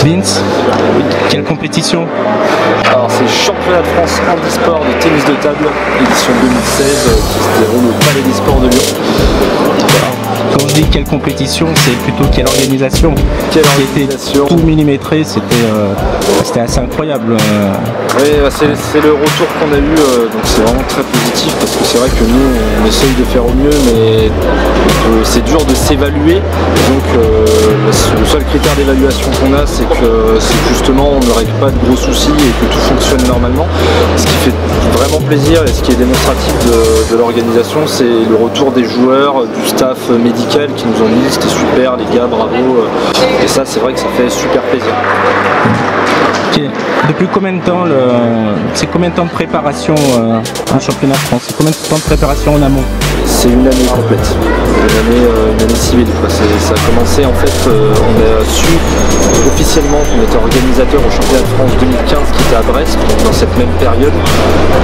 Vince, quelle compétition? Alors c'est le championnat de France handisport de tennis de table, édition 2016, qui se déroule au Palais des Sports de Lyon. Quand je dis quelle compétition, c'est plutôt quelle organisation. Quelle organisation. Tout millimétré, c'était assez incroyable. Oui, c'est le retour qu'on a eu, donc c'est vraiment très positif parce que c'est vrai que nous on essaye de faire au mieux, mais c'est dur de s'évaluer. Donc le seul critère d'évaluation qu'on a, c'est que justement on ne règle pas de gros soucis et que tout fonctionne normalement. Ce qui fait vraiment plaisir et ce qui est démonstratif de l'organisation, c'est le retour des joueurs, du staff médical qui nous ont dit c'était super les gars, bravo. Et ça c'est vrai que ça fait super plaisir. Okay. Depuis combien de temps c'est combien de temps de préparation un championnat de France? C'est combien de temps de préparation en amont? C'est une année complète, une année civile. Ça a commencé en fait, on a su officiellement qu'on était organisateur au championnat de France 2015 qui était à Brest, donc dans cette même période.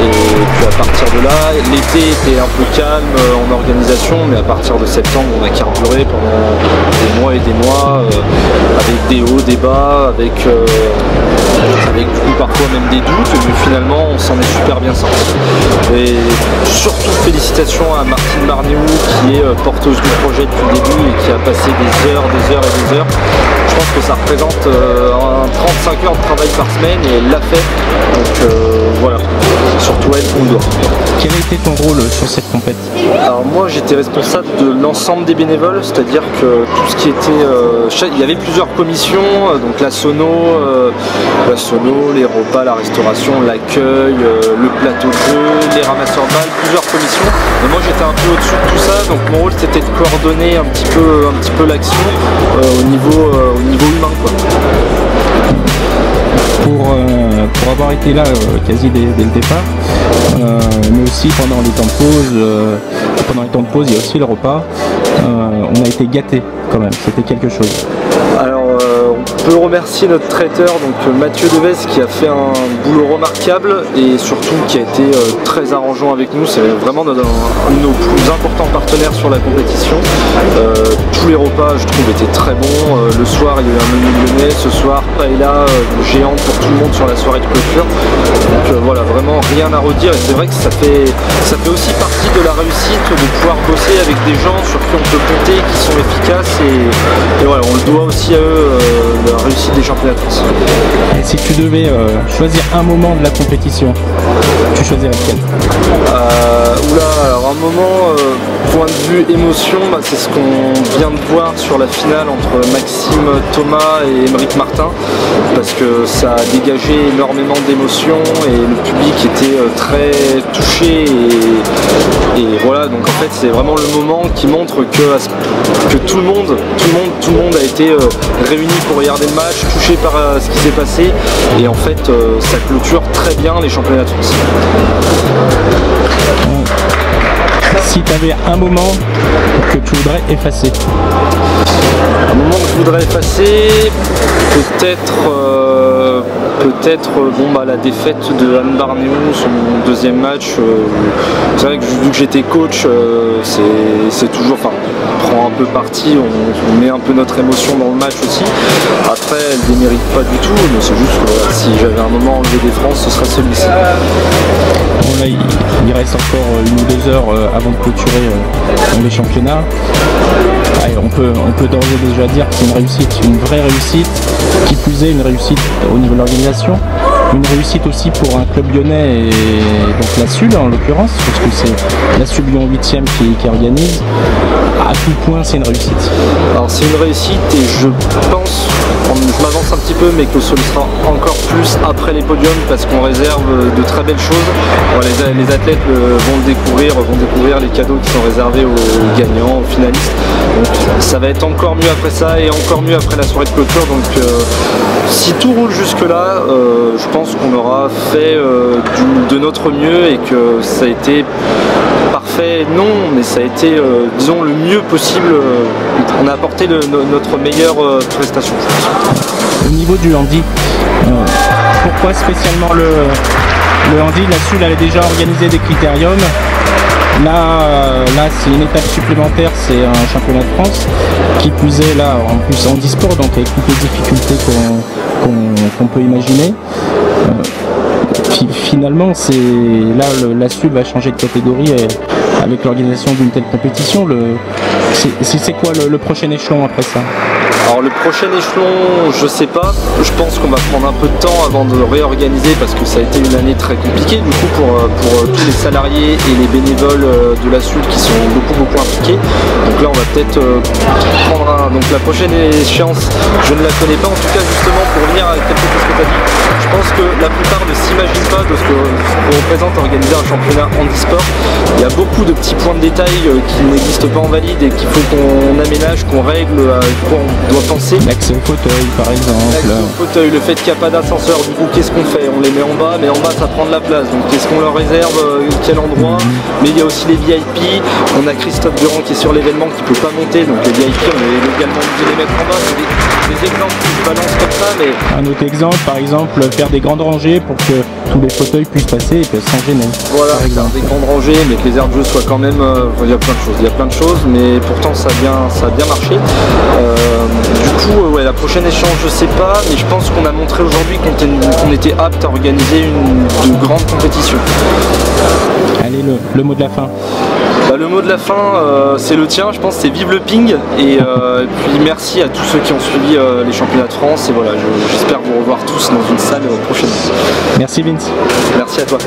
Et puis à partir de là, l'été était un peu calme en organisation, mais à partir de septembre on a carburé pendant des mois et des mois, avec des hauts, des bas, avec du coup parfois même des doutes, mais finalement on s'en est super bien sorti. Et surtout félicitations à Martine Marniou qui est porteuse du projet depuis le début et qui a passé des heures et des heures. Je pense que ça représente 35 heures de travail par semaine et elle l'a fait. Donc voilà, surtout elle qu'on doit. Quel a été ton rôle sur cette compète? Alors moi j'étais responsable de l'ensemble des bénévoles, c'est-à-dire que tout ce qui était... il y avait plusieurs commissions, donc la sono, les repas, la restauration, l'accueil, le plateau de jeu, les ramasseurs de balles, plusieurs commissions. Et moi j'étais un peu au-dessus de tout ça, donc mon rôle c'était de coordonner un petit peu l'action au niveau humain, quoi. Pour avoir été là quasi dès le départ, mais aussi pendant les temps de pause, il y a aussi le repas, on a été gâtés quand même, c'était quelque chose. Alors on peut remercier notre traiteur, donc Mathieu Deves, qui a fait un boulot remarquable et surtout qui a été très arrangeant avec nous. C'est vraiment un de nos plus importants partenaires sur la compétition. Tous les repas je trouve étaient très bons. Le soir il y a eu un menu lyonnais, ce soir paella géante pour tout le monde sur la soirée de clôture. Donc voilà, vraiment rien à redire et c'est vrai que ça fait aussi partie de la réussite de pouvoir bosser avec des gens sur qui on peut compter, qui sont efficaces et voilà, on le doit aussi à eux, la réussite des championnats de France. Et si tu devais choisir un moment de la compétition, tu choisirais lequel? Alors un moment, point de vue émotion, c'est ce qu'on vient de voir sur la finale entre Maxime Thomas et Émeric Martin, parce que ça a dégagé énormément d'émotions et le public était très touché et voilà, donc en fait c'est vraiment le moment qui montre que tout le monde a été réuni pour regarder le match, touché par ce qui s'est passé et en fait ça clôture très bien les championnats de France. Si tu avais un moment que tu voudrais effacer? Un moment que je voudrais effacer, peut-être la défaite de Anne Barnéou, son deuxième match. C'est vrai que vu que j'étais coach, c'est toujours, on prend un peu parti, on met un peu notre émotion dans le match aussi. Après, elle ne démérite pas du tout, mais c'est juste que si j'avais un moment à enlever des France, ce serait celui-ci. Bon, là, il reste encore 1 ou 2 heures avant de clôturer les championnats. Allez, on peut d'ores et déjà dire que c'est une réussite, une vraie réussite, qui plus est une réussite au niveau de l'organisation, une réussite aussi pour un club lyonnais et donc la SUL en l'occurrence, parce que c'est la SUL Lyon 8e qui organise. À tout point c'est une réussite. Alors c'est une réussite et je pense, je m'avance un petit peu, mais que ce sera encore plus après les podiums parce qu'on réserve de très belles choses. Bon, les athlètes vont découvrir les cadeaux qui sont réservés aux gagnants, aux finalistes. Donc ça va être encore mieux après ça et encore mieux après la soirée de clôture. Donc si tout roule jusque là, je pense qu'on aura fait de notre mieux et que ça a été parfait, non, mais ça a été, disons, le mieux possible. On a apporté notre meilleure prestation. Au niveau du handi, pourquoi spécialement le handi? La SUL elle a déjà organisé des critériums. Là c'est une étape supplémentaire, c'est un championnat de France. Qui plus est là, en plus handisport, donc avec toutes les difficultés qu'on peut imaginer. Finalement, c'est là la SUB va changer de catégorie avec l'organisation d'une telle compétition. C'est quoi le prochain échelon après ça? Alors le prochain échelon, je sais pas, je pense qu'on va prendre un peu de temps avant de réorganiser parce que ça a été une année très compliquée du coup pour tous les salariés et les bénévoles de la SUB qui sont beaucoup impliqués. Donc là on va peut-être prendre donc la prochaine échéance, je ne la connais pas en tout cas justement pour revenir à quelque chose que tu as dit. Je pense que la plupart ne s'imaginent pas de ce que représente organiser un championnat handisport. Il y a beaucoup de petits points de détail qui n'existent pas en valide et qu'il faut qu'on aménage, qu'on règle, quoi on doit penser. L'accès au fauteuil par exemple. L'accès au fauteuil, le fait qu'il n'y a pas d'ascenseur, du coup qu'est-ce qu'on fait? On les met en bas, mais en bas ça prend de la place, donc qu'est-ce qu'on leur réserve, quel endroit? Mais il y a aussi les VIP, on a Christophe Durand qui est sur l'événement qui ne peut pas monter, donc les VIP on est également obligé de les mettre en bas. C'est des exemples qui se balancent comme ça, mais... Un autre exemple, par exemple, faire des grandes rangées pour que tous les fauteuils puissent passer et sans gêner. Voilà, faire des grandes rangées, mais que les aires de jeu soient quand même... il y a plein de choses, mais pourtant ça a bien marché. Du coup, ouais, la prochaine échéance, je sais pas, mais je pense qu'on a montré aujourd'hui qu'on était apte à organiser de grandes compétitions. Allez, le mot de la fin. Bah, le mot de la fin, c'est le tien, je pense, c'est vive le ping. Et puis merci à tous ceux qui ont suivi les championnats de France. Et voilà, j'espère vous revoir tous dans une salle prochainement. Merci Vince. Merci à toi.